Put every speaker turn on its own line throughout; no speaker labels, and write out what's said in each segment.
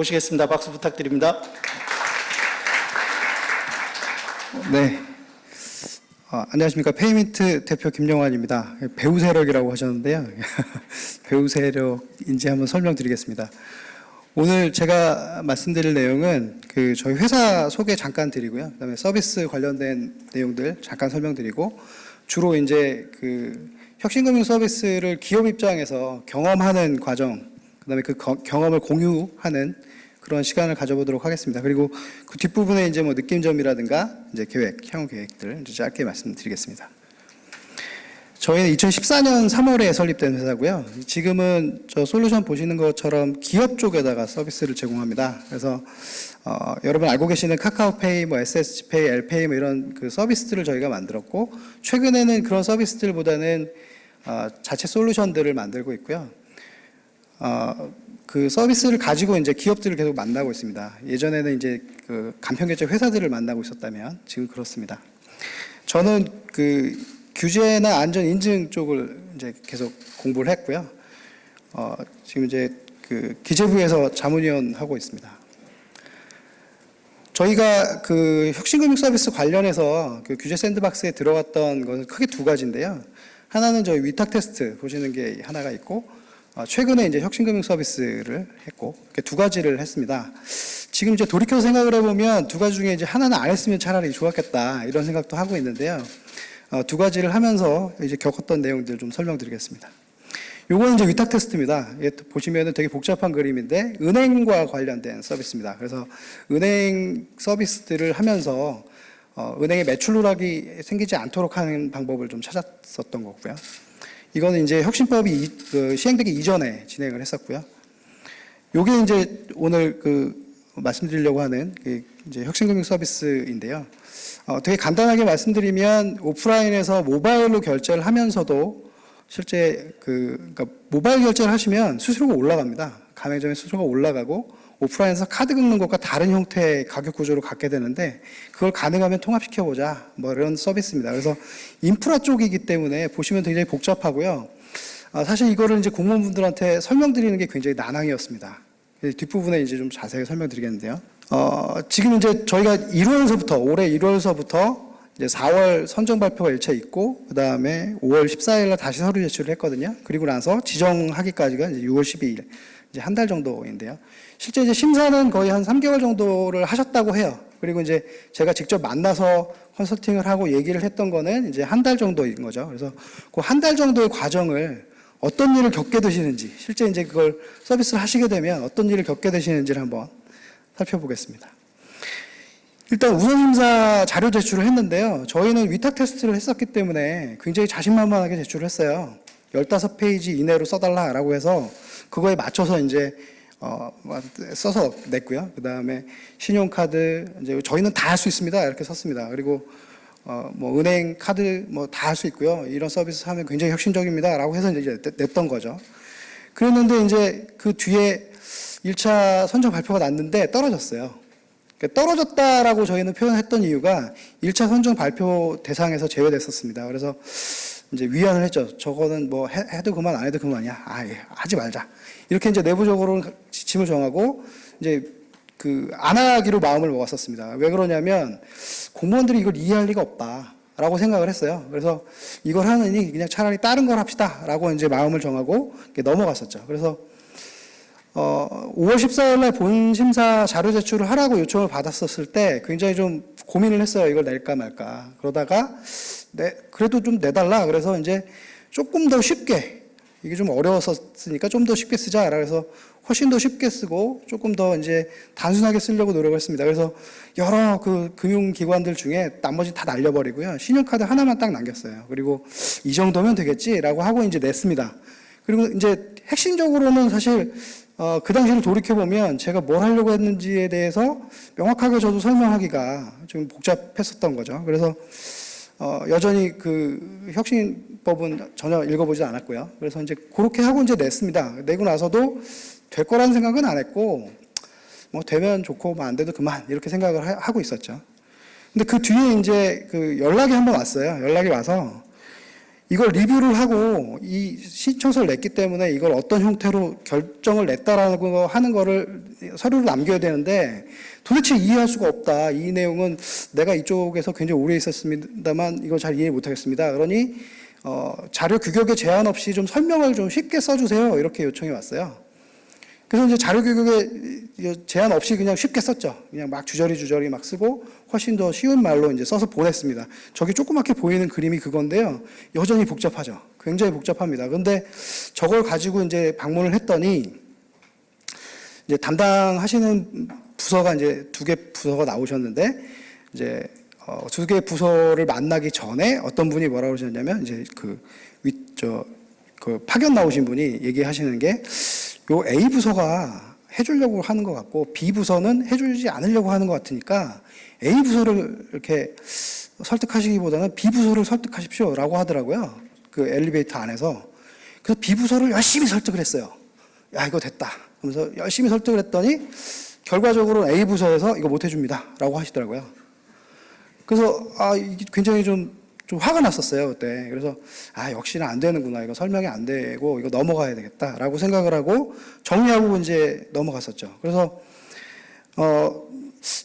모시겠습니다. 박수 부탁드립니다.
네. 안녕하십니까. 페이민트 대표 김영환입니다. 배우 세력이라고 하셨는데요. 배우 세력인지 한번 설명드리겠습니다. 오늘 제가 말씀드릴 내용은 저희 회사 소개 잠깐 드리고요. 그다음에 서비스 관련된 내용들 잠깐 설명드리고, 주로 이제 혁신금융 서비스를 기업 입장에서 경험하는 과정, 그다음에 그 경험을 공유하는 그런 시간을 가져보도록 하겠습니다. 그리고 그 뒷부분에 이제 뭐 느낌점이라든가 이제 계획, 향후 계획들 이제 짧게 말씀드리겠습니다. 저희는 2014년 3월에 설립된 회사고요. 지금은 저 솔루션 보시는 것처럼 기업 쪽에다가 서비스를 제공합니다. 그래서 여러분 알고 계시는 카카오페이, 뭐 SSG페이, 엘페이 뭐 이런 그 서비스들을 저희가 만들었고, 최근에는 그런 서비스들보다는 자체 솔루션들을 만들고 있고요. 그 서비스를 가지고 이제 기업들을 계속 만나고 있습니다. 예전에는 이제 그 간편결제 회사들을 만나고 있었다면 지금 그렇습니다. 저는 규제나 안전 인증 쪽을 이제 계속 공부를 했고요. 지금 이제 기재부에서 자문위원 하고 있습니다. 저희가 혁신금융 서비스 관련해서 규제 샌드박스에 들어갔던 것은 크게 두 가지인데요. 하나는 저희 위탁 테스트 보시는 게 하나가 있고, 최근에 이제 혁신금융 서비스를 했고, 이렇게 두 가지를 했습니다. 지금 이제 돌이켜서 생각을 해보면 두 가지 중에 이제 하나는 안 했으면 차라리 좋았겠다 이런 생각도 하고 있는데요. 두 가지를 하면서 이제 겪었던 내용들 좀 설명드리겠습니다. 요거는 이제 위탁 테스트입니다. 보시면은 되게 복잡한 그림인데 은행과 관련된 서비스입니다. 그래서 은행 서비스들을 하면서 은행의 매출 누락이 생기지 않도록 하는 방법을 좀 찾았었던 거고요. 이거는 이제 혁신법이 시행되기 이전에 진행을 했었고요. 요게 이제 오늘 말씀드리려고 하는 이제 혁신금융 서비스인데요. 되게 간단하게 말씀드리면 오프라인에서 모바일로 결제를 하면서도 실제 그러니까 모바일 결제를 하시면 수수료가 올라갑니다. 가맹점의 수수료가 올라가고 오프라인에서 카드 긁는 것과 다른 형태의 가격 구조를 갖게 되는데, 그걸 가능하면 통합시켜보자 뭐 이런 서비스입니다. 그래서 인프라 쪽이기 때문에 보시면 굉장히 복잡하고요. 사실 이거를 이제 공무원분들한테 설명드리는 게 굉장히 난항이었습니다. 뒷부분에 이제 좀 자세히 설명드리겠는데요. 지금 이제 저희가 1월서부터 올해 1월서부터 이제 4월 선정 발표가 1차 있고, 그 다음에 5월 14일 날 다시 서류 제출을 했거든요. 그리고 나서 지정하기까지가 이제 6월 12일, 이제 한 달 정도인데요. 실제 이제 심사는 거의 한 3개월 정도를 하셨다고 해요. 그리고 이제 제가 직접 만나서 컨설팅을 하고 얘기를 했던 거는 이제 한 달 정도인 거죠. 그래서 그 한 달 정도의 과정을 어떤 일을 겪게 되시는지, 실제 이제 그걸 서비스를 하시게 되면 어떤 일을 겪게 되시는지를 한번 살펴보겠습니다. 일단 우선심사 자료 제출을 했는데요. 저희는 위탁 테스트를 했었기 때문에 굉장히 자신만만하게 제출을 했어요. 15페이지 이내로 써달라라고 해서 그거에 맞춰서 이제 써서 냈고요. 그 다음에 신용카드, 이제 저희는 다 할 수 있습니다. 이렇게 썼습니다. 그리고 뭐 은행 카드 뭐 다 할 수 있고요. 이런 서비스 하면 굉장히 혁신적입니다라고 해서 이제 냈던 거죠. 그랬는데 이제 그 뒤에 1차 선정 발표가 났는데 떨어졌어요. 떨어졌다라고 저희는 표현했던 이유가 1차 선정 발표 대상에서 제외됐었습니다. 그래서 이제 위안을 했죠. 저거는 뭐 해도 그만 안 해도 그만이야. 하지 말자. 이렇게 이제 내부적으로 지침을 정하고 이제 안 하기로 마음을 먹었었습니다. 왜 그러냐면 공무원들이 이걸 이해할 리가 없다라고 생각을 했어요. 그래서 이걸 하느니 그냥 차라리 다른 걸 합시다라고 이제 마음을 정하고 넘어갔었죠. 그래서 5월 14일 날 본심사 자료 제출을 하라고 요청을 받았었을 때 굉장히 좀 고민을 했어요. 이걸 낼까 말까. 그러다가 그래도 좀 내달라. 그래서 이제 조금 더 쉽게, 이게 좀 어려웠었으니까 좀 더 쉽게 쓰자. 그래서 훨씬 더 쉽게 쓰고 조금 더 이제 단순하게 쓰려고 노력을 했습니다. 그래서 여러 금융기관들 중에 나머지 다 날려버리고요. 신용카드 하나만 딱 남겼어요. 그리고 이 정도면 되겠지라고 하고 이제 냈습니다. 그리고 이제 핵심적으로는 사실 그 당시를 돌이켜보면 제가 뭘 하려고 했는지에 대해서 명확하게 저도 설명하기가 좀 복잡했었던 거죠. 그래서 여전히 혁신법은 전혀 읽어보지 않았고요. 그래서 이제 그렇게 하고 이제 냈습니다. 내고 나서도 될 거라는 생각은 안 했고, 뭐 되면 좋고 뭐 안 돼도 그만 이렇게 생각을 하고 있었죠. 근데 그 뒤에 이제 연락이 한번 왔어요. 연락이 와서 이걸 리뷰를 하고 이 신청서를 냈기 때문에 이걸 어떤 형태로 결정을 냈다라고 하는 거를 서류를 남겨야 되는데 도대체 이해할 수가 없다. 이 내용은 내가 이쪽에서 굉장히 오래 있었습니다만 이걸 잘 이해 못하겠습니다. 그러니 자료 규격에 제한 없이 좀 설명을 좀 쉽게 써주세요. 이렇게 요청이 왔어요. 그래서 이제 자료 규격에 제한 없이 그냥 쉽게 썼죠. 그냥 막 주저리 막 쓰고 훨씬 더 쉬운 말로 이제 써서 보냈습니다. 저기 조그맣게 보이는 그림이 그건데요. 여전히 복잡하죠. 굉장히 복잡합니다. 근데 저걸 가지고 이제 방문을 했더니 이제 담당하시는 부서가 이제 2개 부서가 나오셨는데 이제 2개 부서를 만나기 전에 어떤 분이 뭐라고 그러셨냐면 이제 그 파견 나오신 분이 얘기하시는 게 요 A 부서가 해주려고 하는 것 같고 B 부서는 해주지 않으려고 하는 것 같으니까 A 부서를 이렇게 설득하시기보다는 B 부서를 설득하십시오라고 하더라고요. 그 엘리베이터 안에서. 그래서 B 부서를 열심히 설득을 했어요. 야, 이거 됐다. 그러면서 열심히 설득을 했더니 결과적으로 A 부서에서 이거 못 해줍니다라고 하시더라고요. 그래서 이게 굉장히 좀 화가 났었어요 그때. 그래서 역시나 안 되는구나. 이거 설명이 안 되고 이거 넘어가야 되겠다라고 생각을 하고 정리하고 이제 넘어갔었죠. 그래서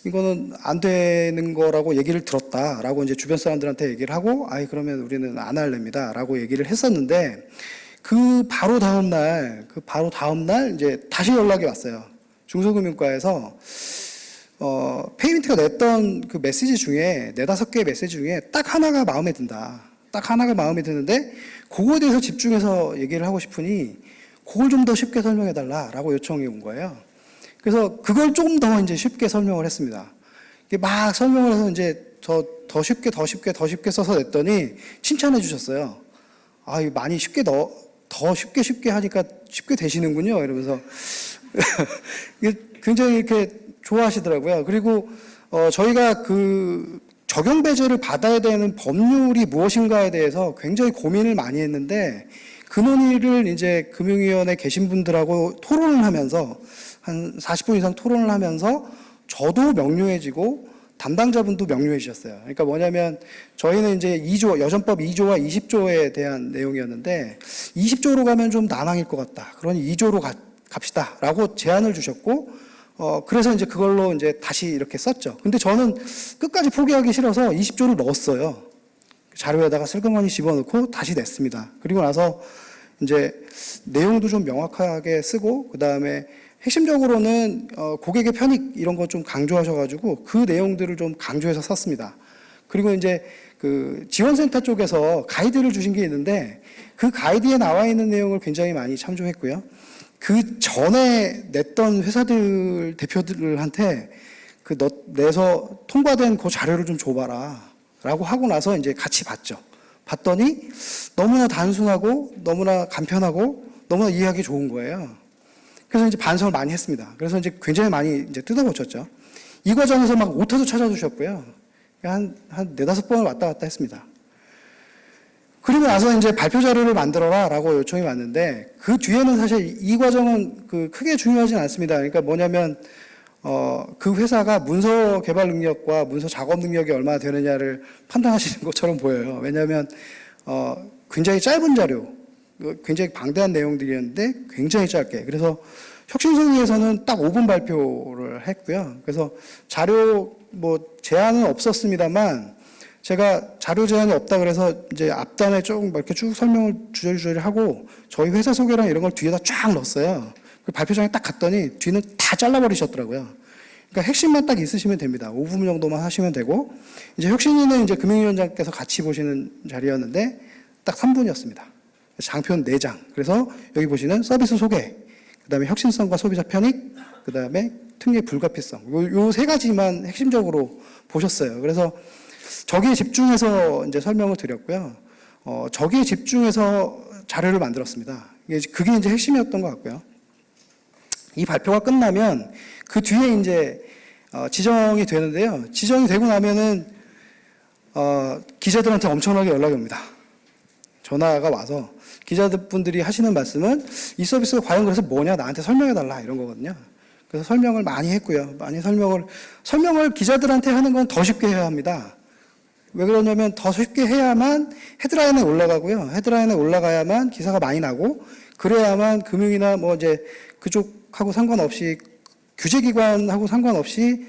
이거는 안 되는 거라고 얘기를 들었다라고 이제 주변 사람들한테 얘기를 하고 그러면 우리는 안 할랍니다라고 얘기를 했었는데 그 바로 다음 날 이제 다시 연락이 왔어요. 중소금융과에서 페이민트가 냈던 그 메시지 중에 4-5개의 메시지 중에 딱 하나가 마음에 든다. 딱 하나가 마음에 드는데 그거에 대해서 집중해서 얘기를 하고 싶으니 그걸 좀 더 쉽게 설명해 달라라고 요청이 온 거예요. 그래서 그걸 조금 더 이제 쉽게 설명을 했습니다. 이게 막 설명을 해서 이제 더 쉽게 써서 냈더니 칭찬해 주셨어요. 이거 많이 더 쉽게 하니까 쉽게 되시는군요. 이러면서 굉장히 이렇게 좋아하시더라고요. 그리고 저희가 그 적용 배제를 받아야 되는 법률이 무엇인가에 대해서 굉장히 고민을 많이 했는데 그 논의를 이제 금융위원회 계신 분들하고 토론을 하면서 한 40분 이상 토론을 하면서 저도 명료해지고 담당자분도 명료해지셨어요. 그러니까 뭐냐면 저희는 이제 여전법 2조와 20조에 대한 내용이었는데 20조로 가면 좀 난항일 것 같다. 그러니 2조로 갑시다라고 제안을 주셨고 그래서 이제 그걸로 이제 다시 이렇게 썼죠. 근데 저는 끝까지 포기하기 싫어서 20조를 넣었어요. 자료에다가 슬그머니 집어넣고 다시 냈습니다. 그리고 나서 이제 내용도 좀 명확하게 쓰고 그 다음에 핵심적으로는 고객의 편익 이런 거 좀 강조하셔가지고 그 내용들을 좀 강조해서 썼습니다. 그리고 이제 그 지원센터 쪽에서 가이드를 주신 게 있는데 그 가이드에 나와 있는 내용을 굉장히 많이 참조했고요. 그 전에 냈던 회사들 대표들한테 내서 통과된 그 자료를 좀 줘봐라 라고 하고 나서 이제 같이 봤죠. 봤더니 너무나 단순하고 너무나 간편하고 너무나 이해하기 좋은 거예요. 그래서 이제 반성을 많이 했습니다. 그래서 이제 굉장히 많이 이제 뜯어고쳤죠. 이 과정에서 막 오타도 찾아주셨고요. 한 4-5번을 왔다 갔다 했습니다. 그리고 나서 이제 발표 자료를 만들어라 라고 요청이 왔는데 그 뒤에는 사실 이 과정은 크게 중요하진 않습니다. 그러니까 뭐냐면 그 회사가 문서 개발 능력과 문서 작업 능력이 얼마나 되느냐를 판단하시는 것처럼 보여요. 왜냐하면 굉장히 짧은 자료, 굉장히 방대한 내용들이었는데 굉장히 짧게. 그래서 혁신소위에서는 딱 5분 발표를 했고요. 그래서 자료 제한은 없었습니다만 제가 자료 제한이 없다 그래서 이제 앞단에 조금 이렇게 쭉 설명을 주저리 하고 저희 회사 소개랑 이런 걸 뒤에다 쫙 넣었어요. 그 발표장에 딱 갔더니 뒤는 다 잘라버리셨더라고요. 그러니까 핵심만 딱 있으시면 됩니다. 5분 정도만 하시면 되고 이제 혁신위는 이제 금융위원장께서 같이 보시는 자리였는데 딱 3분이었습니다. 장표는 4장. 그래서 여기 보시는 서비스 소개, 그다음에 혁신성과 소비자 편익, 그다음에 특례 불가피성. 요 3가지만 핵심적으로 보셨어요. 그래서 저기에 집중해서 이제 설명을 드렸고요. 저기에 집중해서 자료를 만들었습니다. 그게 이제 핵심이었던 것 같고요. 이 발표가 끝나면 그 뒤에 이제 지정이 되는데요. 지정이 되고 나면은 기자들한테 엄청나게 연락이 옵니다. 전화가 와서 기자분들이 하시는 말씀은 이 서비스가 과연 그래서 뭐냐 나한테 설명해달라 이런 거거든요. 그래서 설명을 많이 했고요. 많이 설명을 기자들한테 하는 건 더 쉽게 해야 합니다. 왜 그러냐면 더 쉽게 해야만 헤드라인에 올라가고요. 헤드라인에 올라가야만 기사가 많이 나고, 그래야만 금융이나 뭐 이제 그쪽하고 상관없이, 규제기관하고 상관없이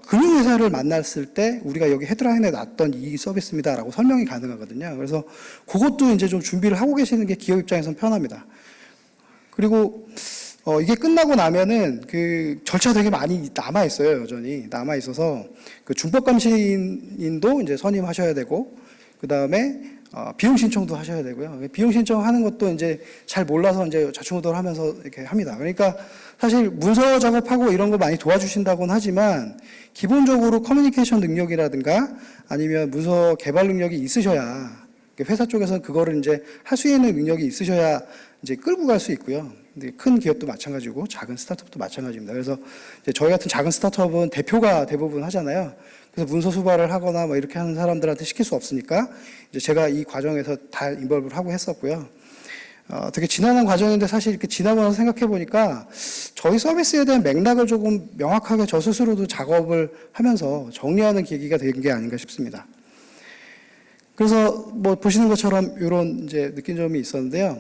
금융회사를 만났을 때 우리가 여기 헤드라인에 놨던 이 서비스입니다라고 설명이 가능하거든요. 그래서 그것도 이제 좀 준비를 하고 계시는 게 기업 입장에서는 편합니다. 그리고 이게 끝나고 나면은 그 절차 되게 많이 남아 있어요. 여전히 남아 있어서 그 준법감시인도 이제 선임하셔야 되고, 그 다음에 비용 신청도 하셔야 되고요. 비용 신청하는 것도 이제 잘 몰라서 이제 좌충우돌 하면서 이렇게 합니다. 그러니까 사실 문서 작업하고 이런 거 많이 도와주신다고는 하지만 기본적으로 커뮤니케이션 능력이라든가 아니면 문서 개발 능력이 있으셔야, 회사 쪽에서는 그거를 이제 할 수 있는 능력이 있으셔야 이제 끌고 갈 수 있고요. 근데 큰 기업도 마찬가지고 작은 스타트업도 마찬가지입니다. 그래서 이제 저희 같은 작은 스타트업은 대표가 대부분 하잖아요. 그래서 문서 수발을 하거나 뭐 이렇게 하는 사람들한테 시킬 수 없으니까 이제 제가 이 과정에서 다 인벌브를 하고 했었고요. 되게 지난한 과정인데 사실 이렇게 지나고 나서 생각해 보니까 저희 서비스에 대한 맥락을 조금 명확하게 저 스스로도 작업을 하면서 정리하는 계기가 된 게 아닌가 싶습니다. 그래서 뭐 보시는 것처럼 이런 이제 느낀 점이 있었는데요.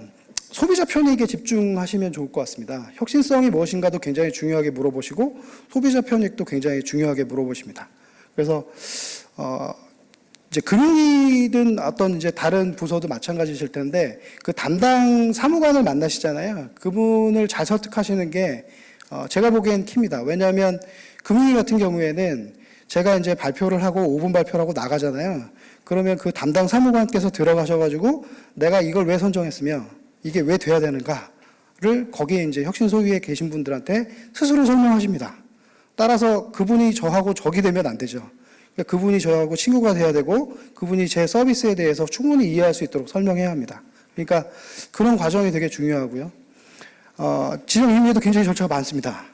소비자 편익에 집중하시면 좋을 것 같습니다. 혁신성이 무엇인가도 굉장히 중요하게 물어보시고 소비자 편익도 굉장히 중요하게 물어보십니다. 그래서 이제 금융이든 어떤 이제 다른 부서도 마찬가지실 텐데 그 담당 사무관을 만나시잖아요. 그분을 잘 설득하시는 게 제가 보기엔 키입니다. 왜냐하면 금융위 같은 경우에는 제가 이제 발표를 하고 5분 발표를 하고 나가잖아요. 그러면 그 담당 사무관께서 들어가셔가지고 내가 이걸 왜 선정했으며 이게 왜 돼야 되는가를 거기에 이제 혁신소위에 계신 분들한테 스스로 설명하십니다. 따라서 그분이 저하고 적이 되면 안 되죠. 그러니까 그분이 저하고 친구가 돼야 되고 그분이 제 서비스에 대해서 충분히 이해할 수 있도록 설명해야 합니다. 그러니까 그런 과정이 되게 중요하고요. 지정 이후에도 굉장히 절차가 많습니다.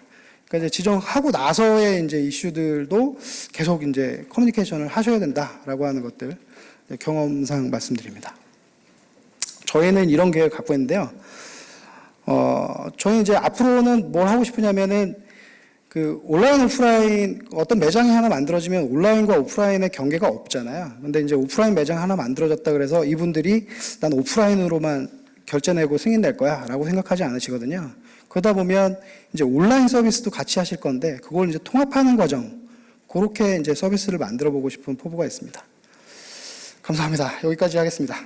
그러니까 이제 지정하고 나서의 이제 이슈들도 계속 이제 커뮤니케이션을 하셔야 된다라고 하는 것들 경험상 말씀드립니다. 저희는 이런 계획을 갖고 있는데요. 저희 이제 앞으로는 뭘 하고 싶으냐면은 그 온라인, 오프라인 어떤 매장이 하나 만들어지면 온라인과 오프라인의 경계가 없잖아요. 근데 이제 오프라인 매장 하나 만들어졌다 그래서 이분들이 난 오프라인으로만 결제 내고 승인 낼 거야 라고 생각하지 않으시거든요. 그러다 보면 이제 온라인 서비스도 같이 하실 건데 그걸 이제 통합하는 과정, 그렇게 이제 서비스를 만들어 보고 싶은 포부가 있습니다. 감사합니다. 여기까지 하겠습니다.